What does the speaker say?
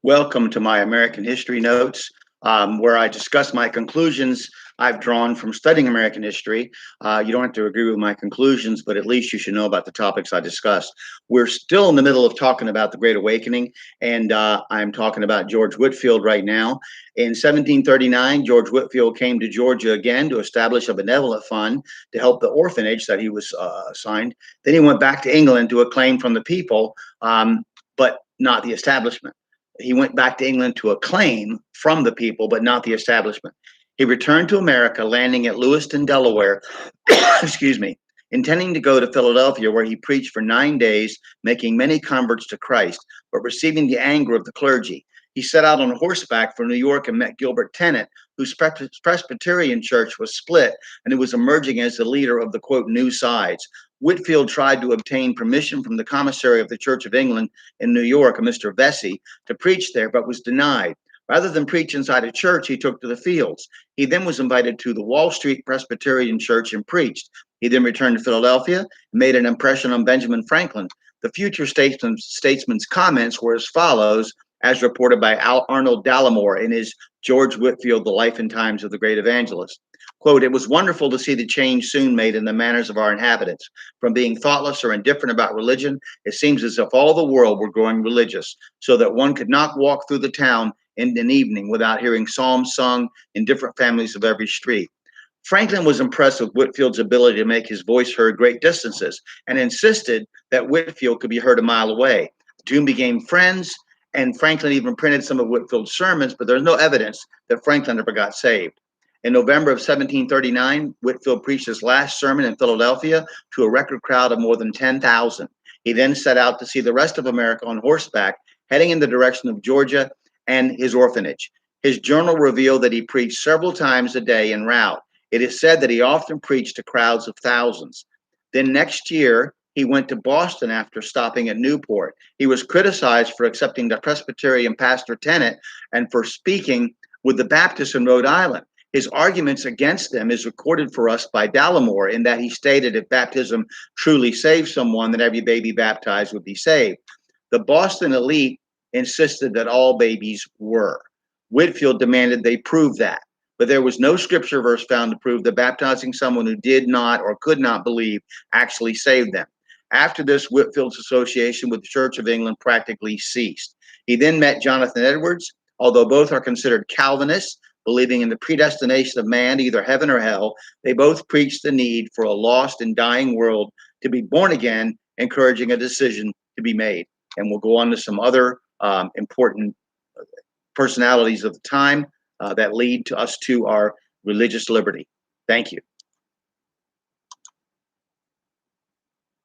Welcome to my American History Notes, where I discuss my conclusions I've drawn from studying American history. You don't have to agree with my conclusions, but at least you should know about the topics I discussed. We're still in the middle of talking about the Great Awakening, and I'm talking about George Whitefield right now. In 1739, George Whitefield came to Georgia again to establish a benevolent fund to help the orphanage that he was assigned. Then he went back to England to acclaim from the people, but not the establishment. He went back to England to acclaim from the people, but not the establishment. He returned to America, landing at Lewiston, Delaware, excuse me, intending to go to Philadelphia, where he preached for 9 days, making many converts to Christ, but receiving the anger of the clergy. He set out on horseback for New York and met Gilbert Tennent, whose Presbyterian church was split and who was emerging as the leader of the quote new sides. Whitefield tried to obtain permission from the commissary of the Church of England in New York, a Mr. Vesey, to preach there, but was denied. Rather than preach inside a church, he took to the fields. He then was invited to the Wall Street Presbyterian Church and preached. He then returned to Philadelphia and made an impression on Benjamin Franklin. The future statesman's comments were as follows, as reported by Arnold Dallimore in his George Whitefield, The Life and Times of the Great Evangelist. Quote, "It was wonderful to see the change soon made in the manners of our inhabitants. From being thoughtless or indifferent about religion, it seems as if all the world were growing religious, so that one could not walk through the town in an evening without hearing psalms sung in different families of every street." Franklin was impressed with Whitefield's ability to make his voice heard great distances and insisted that Whitefield could be heard a mile away. The two became friends, and Franklin even printed some of Whitefield's sermons, but there's no evidence that Franklin ever got saved. In November of 1739, Whitefield preached his last sermon in Philadelphia to a record crowd of more than 10,000. He then set out to see the rest of America on horseback, heading in the direction of Georgia and his orphanage. His journal revealed that he preached several times a day en route. It is said that he often preached to crowds of thousands. Then next year, he went to Boston after stopping at Newport. He was criticized for accepting the Presbyterian pastor Tennent and for speaking with the Baptists in Rhode Island. His arguments against them is recorded for us by Dallimore, in that he stated if baptism truly saved someone, then every baby baptized would be saved. The Boston elite insisted that all babies were. Whitefield demanded they prove that, but there was no scripture verse found to prove that baptizing someone who did not or could not believe actually saved them. After this, Whitefield's association with the Church of England practically ceased. He then met Jonathan Edwards. Although both are considered Calvinists, believing in the predestination of man, either heaven or hell, they both preached the need for a lost and dying world to be born again, encouraging a decision to be made. And we'll go on to some other important personalities of the time that lead to us to our religious liberty. Thank you.